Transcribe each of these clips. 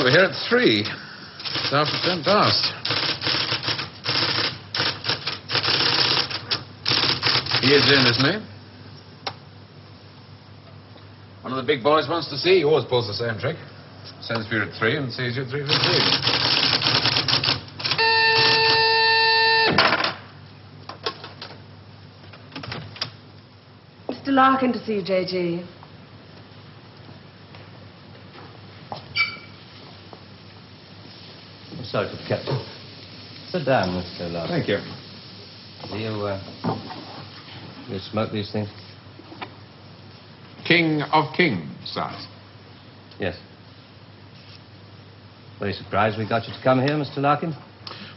over here at 3. It's after 10 past. He is in, isn't he? One of the big boys wants to see. He always pulls the same trick. Sends for you at 3 and sees you at 3:15. Mr. Larkin to see you, J.G. I'm sorry for the captain. Sit down, Mr. Larkin. Thank you. Do you smoke these things? King of Kings, size. Yes. Very surprised we got you to come here, Mr. Larkin.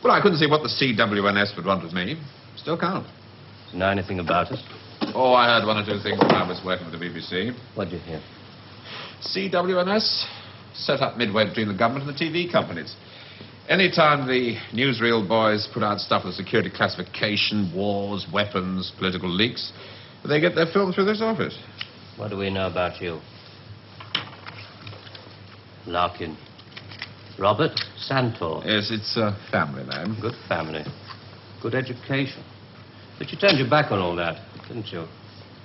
Well, I couldn't see what the CWNS would want with me. Still can't. Do you know anything about us? Oh, I heard 1 or 2 things when I was working with the BBC. What'd you hear? CWNS set up midway between the government and the TV companies. Any time the newsreel boys put out stuff with security classification, wars, weapons, political leaks, they get their film through this office. What do we know about you? Larkin. Robert Santor. Yes, it's a family name. Good family. Good education. But you turned your back on all that, didn't you?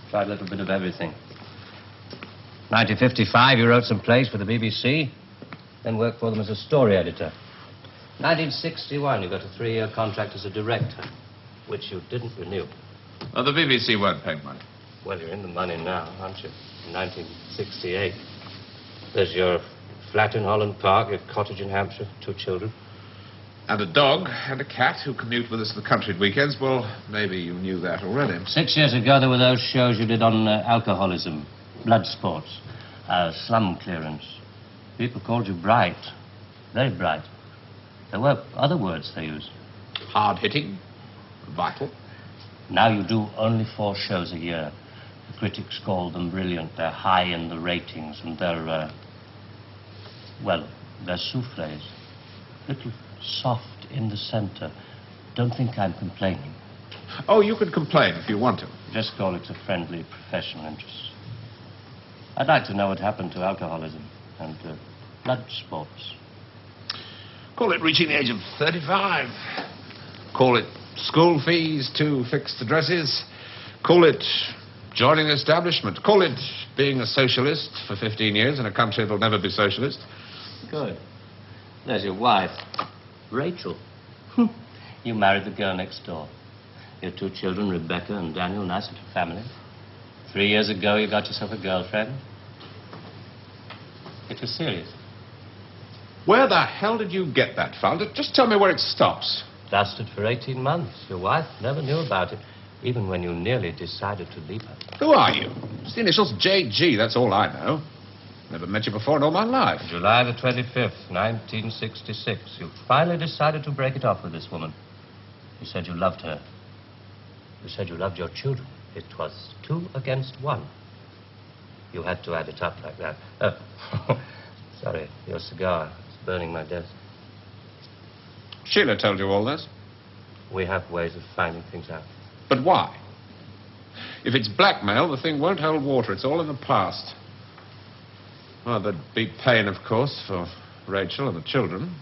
Tried a little bit of everything. 1955, you wrote some plays for the BBC, then worked for them as a story editor. 1961, you got a 3-year contract as a director, which you didn't renew. Oh, the BBC weren't paying money. Well, you're in the money now, aren't you? In 1968. There's your flat in Holland Park, your cottage in Hampshire, 2 children. And a dog and a cat who commute with us to the country at weekends. Well, maybe you knew that already. 6 years ago, there were those shows you did on alcoholism, blood sports, slum clearance. People called you bright. Very bright. There were other words they used. Hard-hitting, vital. Now you do only 4 shows a year. The critics call them brilliant. They're high in the ratings, and they're, well, they're souffles. Little soft in the center. Don't think I'm complaining. Oh, you can complain if you want to. Just call it a friendly professional interest. I'd like to know what happened to alcoholism and blood sports. Call it reaching the age of 35. Call it school fees, 2 fixed addresses. Call it joining the establishment. Call it being a socialist for 15 years in a country that'll never be socialist. Good. There's your wife, Rachel. You married the girl next door. Your 2 children, Rebecca and Daniel, nice little family. 3 years ago, you got yourself a girlfriend. It was serious. Where the hell did you get that from? Just tell me where it stops. Lasted for 18 months. Your wife never knew about it, even when you nearly decided to leave her. Who are you? It's the initials J.G., that's all I know. Never met you before in all my life. July the 25th, 1966. You finally decided to break it off with this woman. You said you loved her. You said you loved your children. It was 2 against 1. You had to add it up like that. Sorry, your cigar is burning my desk. Sheila told you all this? We have ways of finding things out. But why? If it's blackmail, the thing won't hold water. It's all in the past. Well, there'd be pain, of course, for Rachel and the children.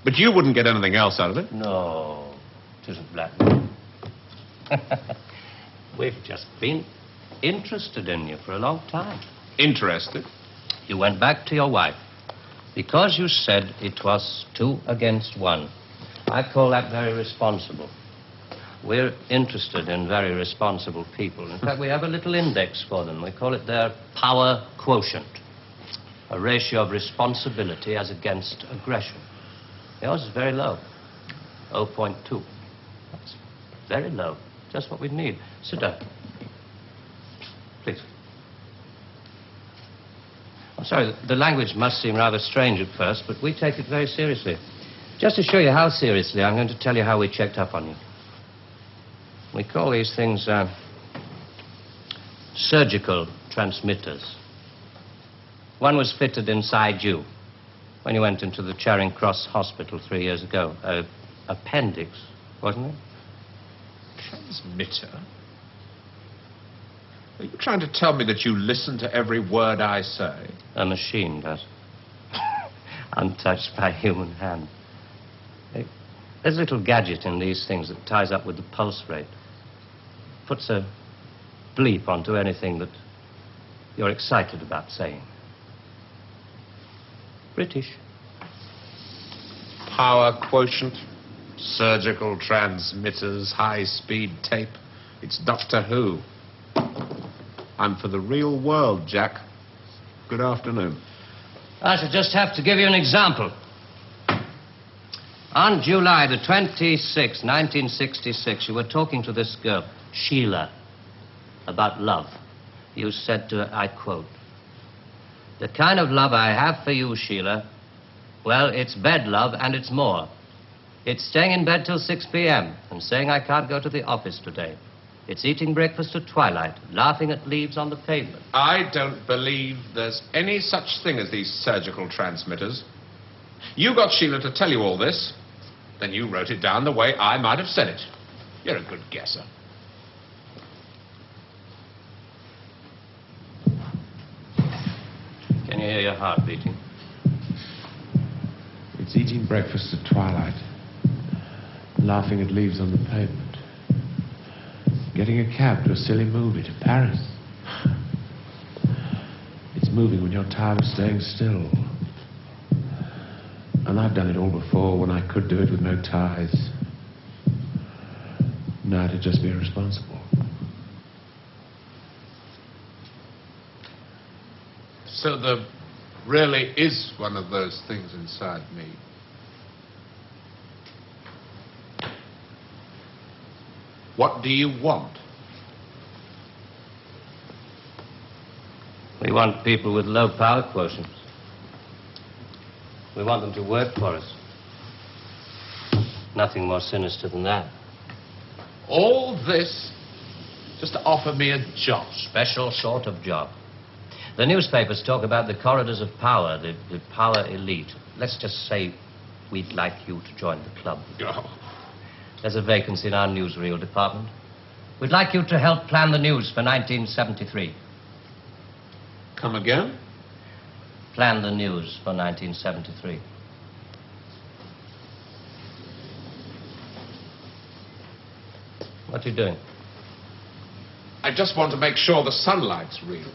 But you wouldn't get anything else out of it. No, it isn't blackmail. We've just been interested in you for a long time. Interested? You went back to your wife because you said it was 2 against 1. I call that very responsible. We're interested in very responsible people. In fact, we have a little index for them. We call it their power quotient, a ratio of responsibility as against aggression. Yours is very low, 0.2. That's very low, just what we need. Sit down, please. I'm sorry, the language must seem rather strange at first, but we take it very seriously. Just to show you how seriously, I'm going to tell you how we checked up on you. We call these things surgical transmitters. One was fitted inside you when you went into the Charing Cross Hospital 3 years ago. Appendix, wasn't it? Transmitter? Are you trying to tell me that you listen to every word I say? A machine does. untouched by human hand. There's a little gadget in these things that ties up with the pulse rate. Puts a bleep onto anything that you're excited about saying. British. Power quotient, surgical transmitters, high-speed tape. It's Doctor Who. I'm for the real world, Jack. Good afternoon. I shall just have to give you an example. On July the 26th, 1966, you were talking to this girl, Sheila, about love. You said to her, I quote, "The kind of love I have for you, Sheila, well, it's bed love and it's more. It's staying in bed till 6 p.m. and saying I can't go to the office today. It's eating breakfast at twilight, laughing at leaves on the pavement." I don't believe there's any such thing as these surgical transmitters. You got Sheila to tell you all this, then you wrote it down the way I might have said it. You're a good guesser. Can you hear your heart beating? It's eating breakfast at twilight, laughing at leaves on the pavement, getting a cab to a silly movie to Paris. It's moving when you're tired of staying still. And I've done it all before when I could do it with no ties. Now to just be irresponsible. So there really is one of those things inside me. What do you want? We want people with low power quotients. We want them to work for us. Nothing more sinister than that. All this just to offer me a job. Special sort of job. The newspapers talk about the corridors of power, the power elite. Let's just say we'd like you to join the club. Oh. There's a vacancy in our newsreel department. We'd like you to help plan the news for 1973. Come again? Plan the news for 1973. What are you doing? I just want to make sure the sunlight's real.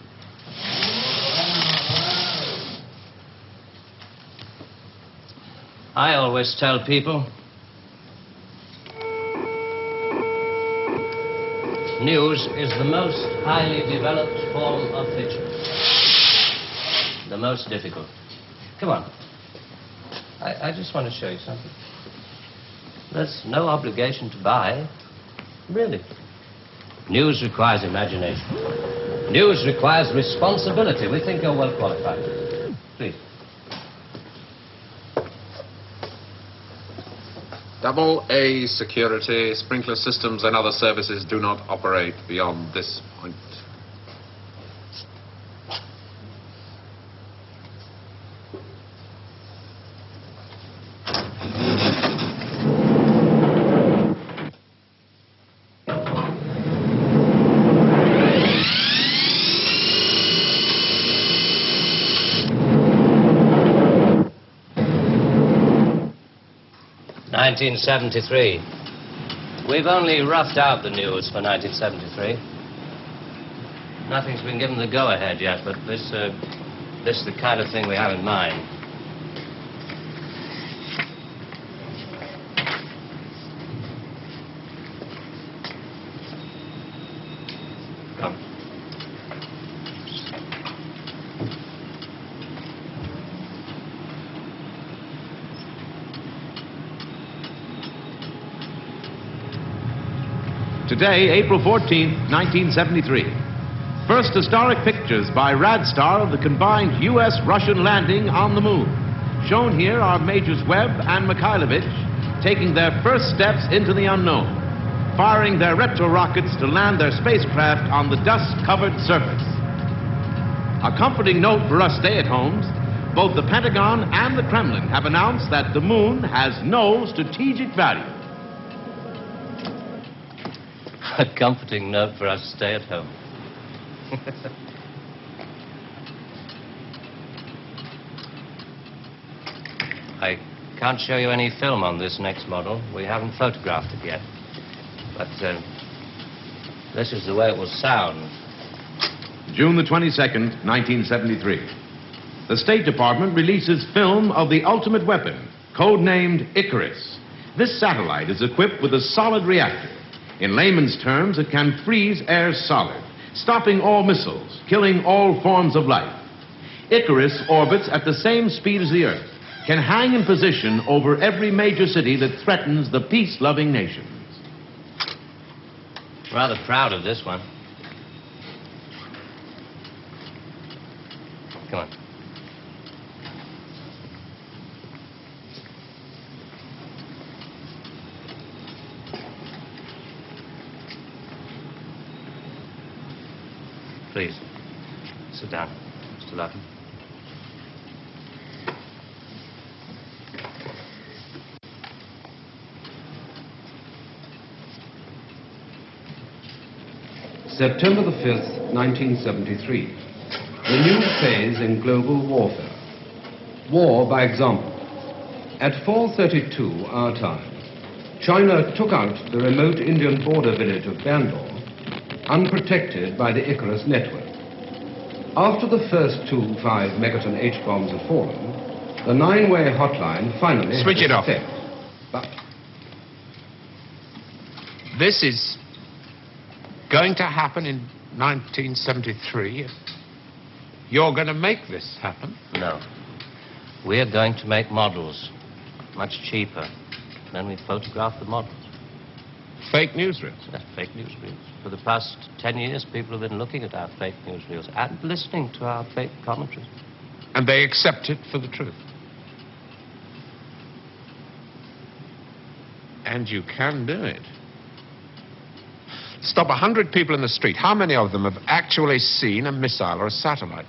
I always tell people, news is the most highly developed form of fiction. The most difficult. Come on. I just want to show you something. There's no obligation to buy. Really. News requires imagination. News requires responsibility. We think you're well qualified. Please. Double A security, sprinkler systems and other services do not operate beyond this point. '73. We've only roughed out the news for 1973. Nothing's been given the go-ahead yet, but this is the kind of thing we have in mind. Come. Today, April 14th, 1973. First historic pictures by Radstar of the combined U.S.-Russian landing on the moon. Shown here are Majors Webb and Mikhailovich taking their first steps into the unknown, firing their retro-rockets to land their spacecraft on the dust-covered surface. A comforting note for us stay-at-homes, both the Pentagon and the Kremlin have announced that the moon has no strategic value. A comforting note for us to stay at home. I can't show you any film on this next model. We haven't photographed it yet. But this is the way it will sound. June the 22nd, 1973. The State Department releases film of the ultimate weapon, codenamed Icarus. This satellite is equipped with a solid reactor. In layman's terms, it can freeze air solid, stopping all missiles, killing all forms of life. Icarus orbits at the same speed as the Earth, can hang in position over every major city that threatens the peace-loving nations. Rather proud of this one. Come on. Please, sit down, Mr. Larkin. September the 5th, 1973. The new phase in global warfare. War by example. At 4:32 our time, China took out the remote Indian border village of Bandar, unprotected by the Icarus network. After the first 2 5-megaton H-bombs had fallen, the 9-way hotline finally Switch had it off. effect. But This is going to happen in 1973. You're going to make this happen? No. We're going to make models, much cheaper. Then we photograph the models. Fake newsreels. That's fake newsreels. For the past 10 years, people have been looking at our fake newsreels and listening to our fake commentaries. And they accept it for the truth. And you can do it. Stop 100 people in the street. How many of them have actually seen a missile or a satellite?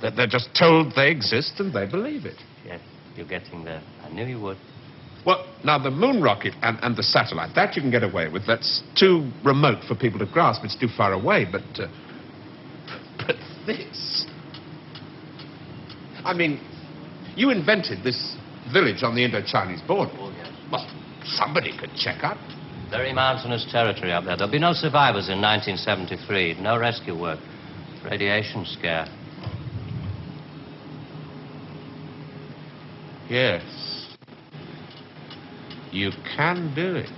They're just told they exist and they believe it. Yes, you're getting there. I knew you would. Well, now, the moon rocket and the satellite, that you can get away with. That's too remote for people to grasp. It's too far away. But this... I mean, you invented this village on the Indo-Chinese border. Oh, yes. Well, somebody could check up. Very mountainous territory up there. There'll be no survivors in 1973. No rescue work. Radiation scare. Yes. You can do it.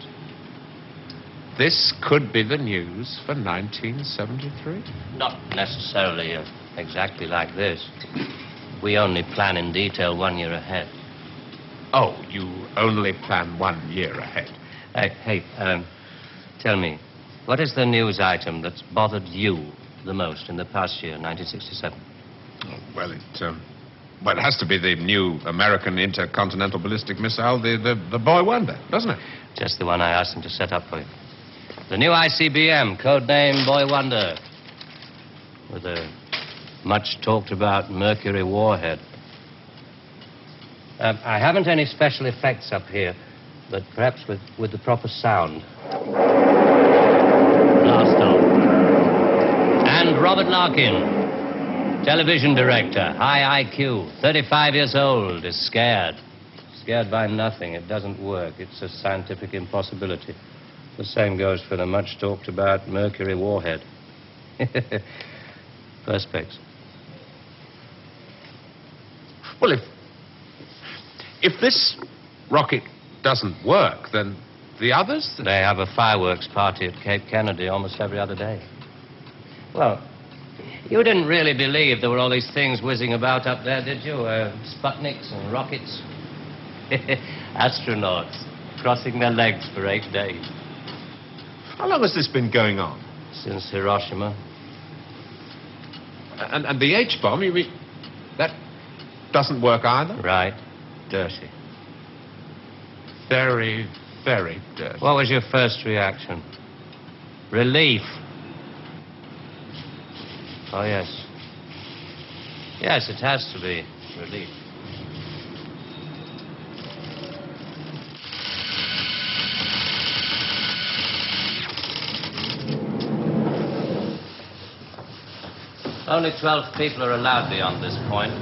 This could be the news for 1973. Not necessarily exactly like this. We only plan in detail 1 year ahead. Oh, you only plan 1 year ahead. Hey, tell me, what is the news item that's bothered you the most in the past year, 1967? Oh, well, it has to be the new American intercontinental ballistic missile, the Boy Wonder, doesn't it? Just the one I asked him to set up for you. The new ICBM, codename Boy Wonder, with a much-talked-about Mercury warhead. I haven't any special effects up here, but perhaps with the proper sound. Blast off. And Robert Larkin, television director, high IQ, 35 years old, is scared. Scared by nothing. It doesn't work. It's a scientific impossibility. The same goes for the much-talked-about Mercury warhead. Perspex. Well, if this rocket doesn't work, then the others... They have a fireworks party at Cape Kennedy almost every other day. Well, you didn't really believe there were all these things whizzing about up there, did you? Sputniks and rockets. Astronauts crossing their legs for 8 days. How long has this been going on? Since Hiroshima. And the H-bomb, you mean... that doesn't work either? Right. Dirty. Very, very dirty. What was your first reaction? Relief. Oh, yes. Yes, it has to be relief. Only 12 people are allowed beyond this point.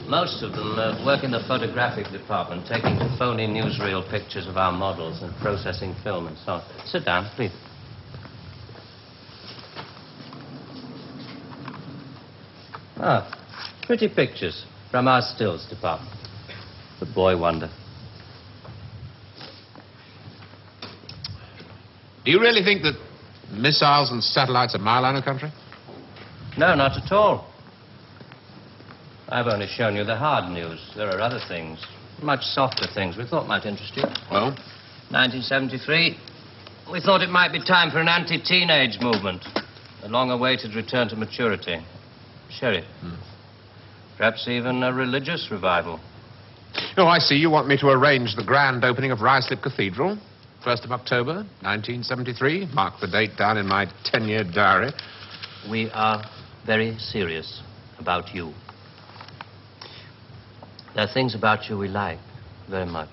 Most of them work in the photographic department, taking phony newsreel pictures of our models and processing film and so on. Sit down, please. Ah, pretty pictures from our stills department. The boy wonder. Do you really think that missiles and satellites are mile-line country? No, not at all. I've only shown you the hard news. There are other things, much softer things we thought might interest you. Well? 1973, we thought it might be time for an anti-teenage movement. A long-awaited return to maturity. Sheriff. Perhaps even a religious revival. Oh, I see. You want me to arrange the grand opening of Ruislip Cathedral. 1st of October, 1973. Mark the date down in my 10-year diary. We are very serious about you. There are things about you we like very much.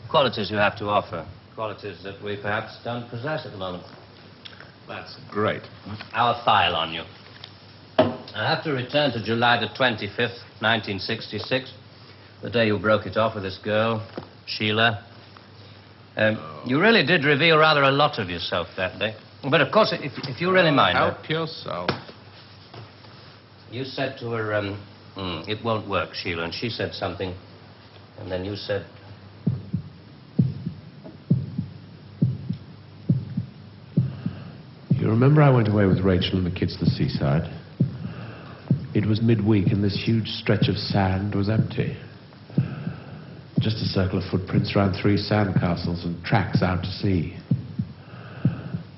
Qualities you have to offer. Qualities that we perhaps don't possess at the moment. That's great. Our file on you. I have to return to July the 25th, 1966, the day you broke it off with this girl, Sheila. You really did reveal rather a lot of yourself that day. But, of course, if you really mind... Help yourself. You said to her, it won't work, Sheila, and she said something, and then you said... You remember I went away with Rachel and the kids to the seaside? It was midweek, and this huge stretch of sand was empty. Just a circle of footprints around 3 sandcastles and tracks out to sea.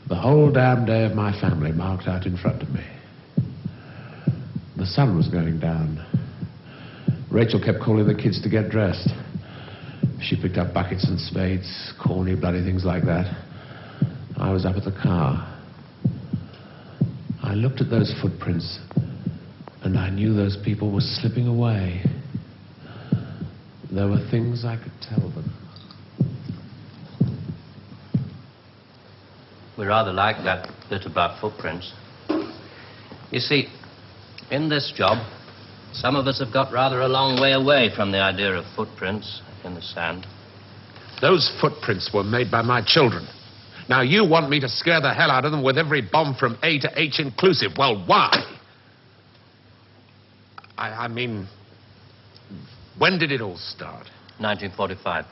The whole damn day of my family marked out in front of me. The sun was going down. Rachel kept calling the kids to get dressed. She picked up buckets and spades, corny, bloody things like that. I was up at the car. I looked at those footprints, and I knew those people were slipping away. There were things I could tell them. We rather like that bit about footprints. You see, in this job, some of us have got rather a long way away from the idea of footprints in the sand. Those footprints were made by my children. Now, you want me to scare the hell out of them with every bomb from A to H inclusive. Well, why? I mean, when did it all start? 1945.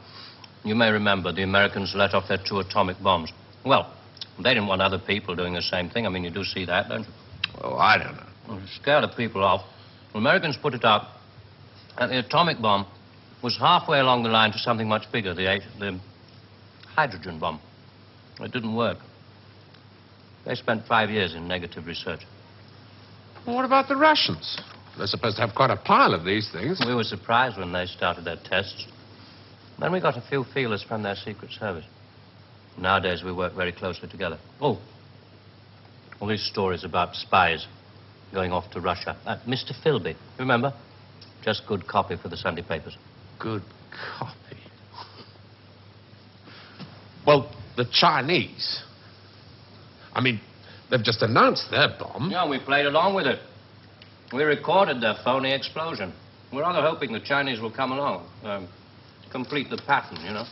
You may remember the Americans let off their 2 atomic bombs. Well, they didn't want other people doing the same thing. I mean, you do see that, don't you? Oh, I don't know. Well, to scare the people off, the Americans put it out that the atomic bomb was halfway along the line to something much bigger, the hydrogen bomb. It didn't work. They spent 5 years in negative research. Well, what about the Russians? They're supposed to have quite a pile of these things. We were surprised when they started their tests. Then we got a few feelers from their Secret Service. Nowadays, we work very closely together. Oh, all these stories about spies going off to Russia. Mr. Philby, remember? Just good copy for the Sunday papers. Good copy. Well, the Chinese. I mean, they've just announced their bomb. Yeah, we played along with it. We recorded their phony explosion. We're rather hoping the Chinese will come along, complete the pattern, you know.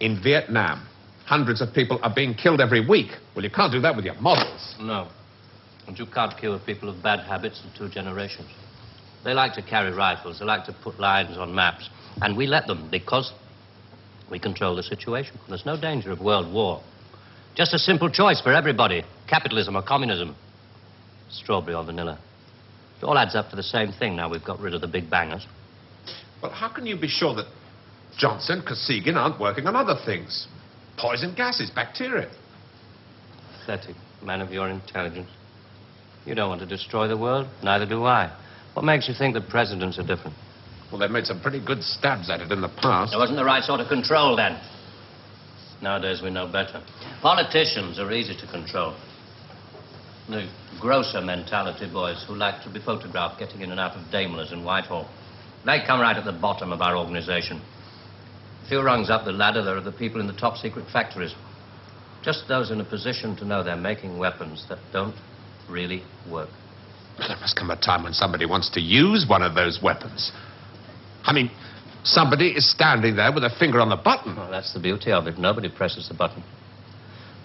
In Vietnam, hundreds of people are being killed every week. Well, you can't do that with your models. No. And you can't cure people of bad habits in 2 generations. They like to carry rifles. They like to put lines on maps. And we let them because we control the situation. There's no danger of world war. Just a simple choice for everybody. Capitalism or communism. Strawberry or vanilla. It all adds up to the same thing now we've got rid of the big bangers. Well, how can you be sure that Johnson, Kosygin aren't working on other things? Poison gases, bacteria. Pathetic man of your intelligence. You don't want to destroy the world. Neither do I. What makes you think that presidents are different? Well, they've made some pretty good stabs at it in the past. There wasn't the right sort of control then. Nowadays, we know better. Politicians are easy to control. The grosser mentality boys who like to be photographed getting in and out of Daimlers in Whitehall. They come right at the bottom of our organization. A few rungs up the ladder, there are the people in the top secret factories. Just those in a position to know they're making weapons that don't really work. There must come a time when somebody wants to use one of those weapons. I mean, somebody is standing there with a finger on the button. Well, that's the beauty of it. Nobody presses the button.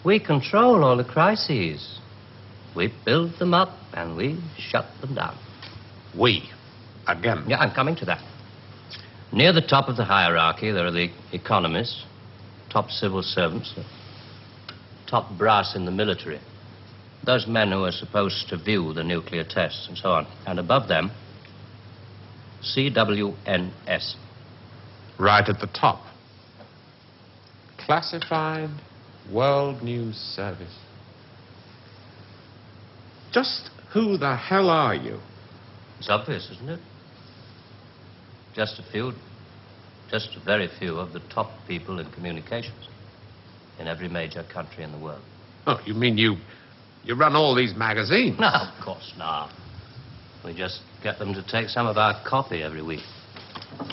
We control all the crises. We build them up and we shut them down. We? Again? Yeah, I'm coming to that. Near the top of the hierarchy, there are the economists, top civil servants, top brass in the military. Those men who are supposed to view the nuclear tests and so on. And above them, CWNS. Right at the top. Classified World News Service. Just who the hell are you? It's obvious, isn't it? Just a very few of the top people in communications in every major country in the world. Oh, you mean you run all these magazines? No, of course not. We just get them to take some of our copy every week.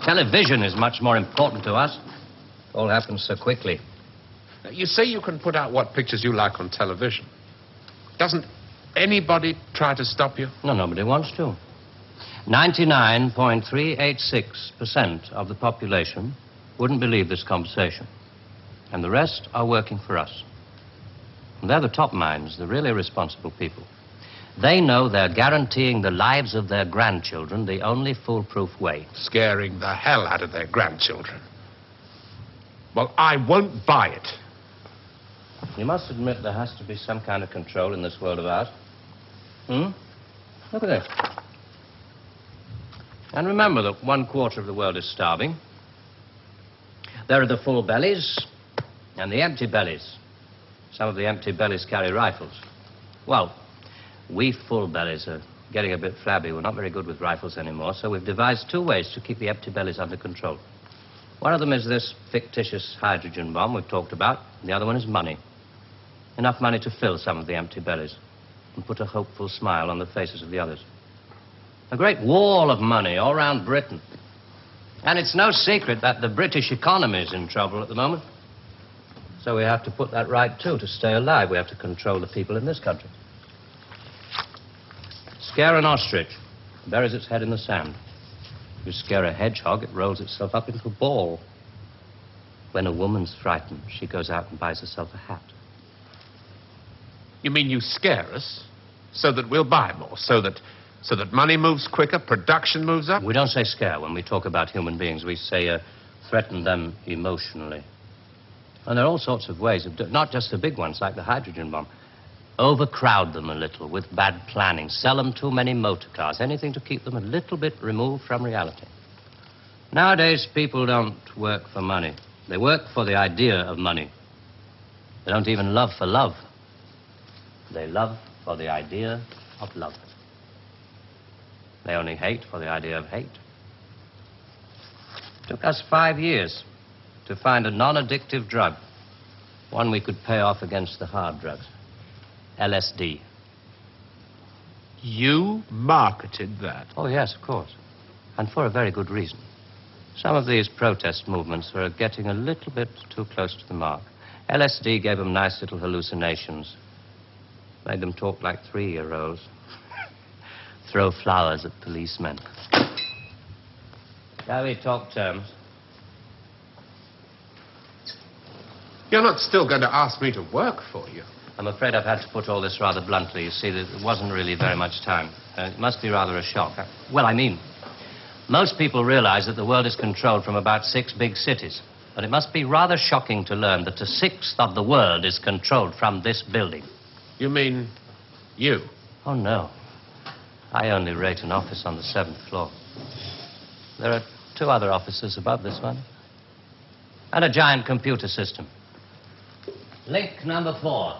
Television is much more important to us. It all happens so quickly. Now, you say you can put out what pictures you like on television. Doesn't anybody try to stop you? No, nobody wants to. 99.386% of the population wouldn't believe this conversation. And the rest are working for us. And they're the top minds, the really responsible people. They know they're guaranteeing the lives of their grandchildren the only foolproof way. Scaring the hell out of their grandchildren. Well, I won't buy it. You must admit there has to be some kind of control in this world of ours. Look at this. And remember that 1/4 of the world is starving. There are the full bellies and the empty bellies. Some of the empty bellies carry rifles. Well, we full bellies are getting a bit flabby. We're not very good with rifles anymore, so we've devised 2 ways to keep the empty bellies under control. One of them is this fictitious hydrogen bomb we've talked about. The other one is money. Enough money to fill some of the empty bellies and put a hopeful smile on the faces of the others. A great wall of money all around Britain. And it's no secret that the British economy is in trouble at the moment. So we have to put that right, too, to stay alive. We have to control the people in this country. Scare an ostrich, it buries its head in the sand. You scare a hedgehog, it rolls itself up into a ball. When a woman's frightened, she goes out and buys herself a hat. You mean you scare us so that we'll buy more, so that money moves quicker, production moves up? We don't say scare when we talk about human beings. We say threaten them emotionally. And there are all sorts of ways of not just the big ones like the hydrogen bomb. Overcrowd them a little with bad planning. Sell them too many motor cars. Anything to keep them a little bit removed from reality. Nowadays, people don't work for money. They work for the idea of money. They don't even love for love. They love for the idea of love. They only hate for the idea of hate. It took us 5 years to find a non-addictive drug, one we could pay off against the hard drugs. LSD. You marketed that? Oh, yes, of course. And for a very good reason. Some of these protest movements were getting a little bit too close to the mark. LSD gave them nice little hallucinations. Made them talk like 3-year-olds. Throw flowers at policemen. Shall we talk terms? You're not still going to ask me to work for you? I'm afraid I've had to put all this rather bluntly. You see, there wasn't really very much time. It must be rather a shock. Well, I mean, most people realize that the world is controlled from about 6 big cities. But it must be rather shocking to learn that a 1/6 of the world is controlled from this building. You mean you? Oh, no. I only rate an office on the 7th floor. There are 2 other offices above this one. And a giant computer system. Link number 4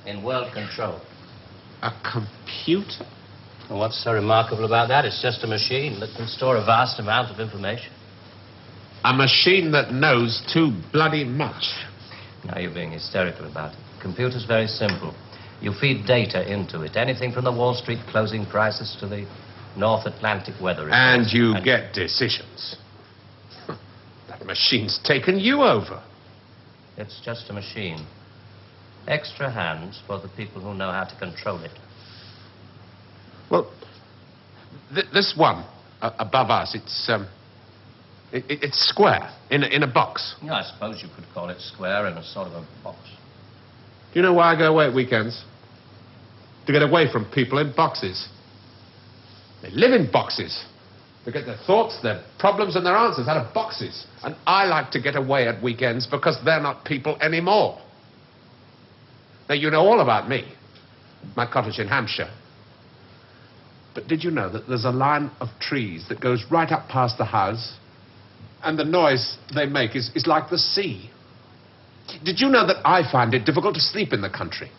in world control. A computer? And what's so remarkable about that? It's just a machine that can store a vast amount of information. A machine that knows too bloody much. Now you're being hysterical about it. The computer's very simple. You feed data into it. Anything from the Wall Street closing prices to the North Atlantic weather reports. And you get decisions. That machine's taken you over. It's just a machine. Extra hands for the people who know how to control it. Well, This one above us, it's square in a box. Yeah, I suppose you could call it square in a sort of a box. Do you know why I go away at weekends? To get away from people in boxes. They live in boxes. They get their thoughts, their problems, and their answers out of boxes. And I like to get away at weekends because they're not people anymore. Now, you know all about me. My cottage in Hampshire. But did you know that there's a line of trees that goes right up past the house, and the noise they make is like the sea? Did you know that I find it difficult to sleep in the country?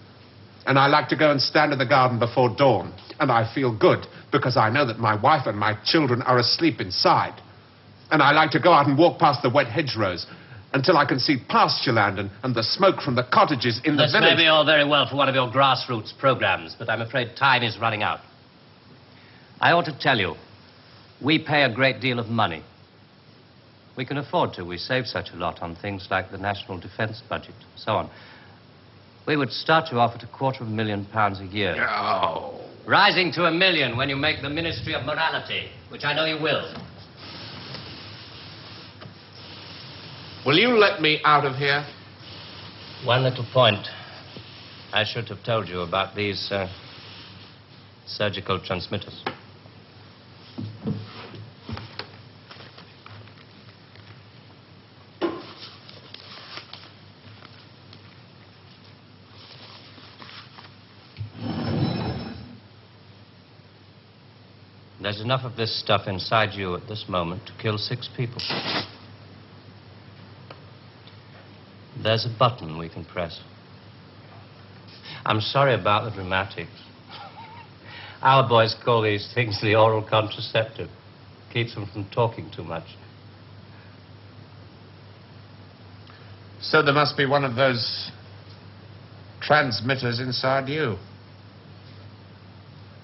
And I like to go and stand in the garden before dawn, and I feel good because I know that my wife and my children are asleep inside. And I like to go out and walk past the wet hedgerows until I can see pasture land and the smoke from the cottages in the This village. may be all very well for one of your grassroots programs, but I'm afraid time is running out. I ought to tell you, we pay a great deal of money. We can afford to. We save such a lot on things like the national defense budget, so on. We would start you off at £250,000 a year. Oh. Rising to £1 million when you make the Ministry of Morality, which I know you will. Will you let me out of here? One little point. I should have told you about these surgical transmitters. There's enough of this stuff inside you at this moment to kill 6 people. There's a button we can press. I'm sorry about the dramatics. Our boys call these things the oral contraceptive. Keeps them from talking too much. So there must be one of those transmitters inside you.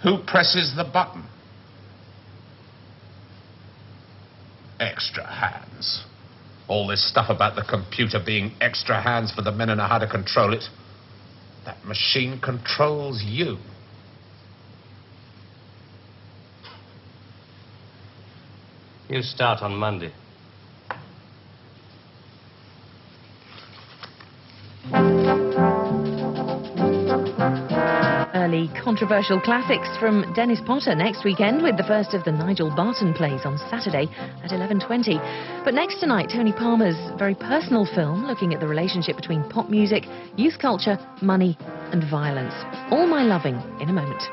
Who presses the button? Extra hands. All this stuff about the computer being extra hands for the men who know how to control it. That machine controls you. You start on Monday. Early controversial classics from Dennis Potter next weekend with the first of the Nigel Barton plays on Saturday at 11:20. But next tonight, Tony Palmer's very personal film looking at the relationship between pop music, youth culture, money and violence. All My Loving in a moment.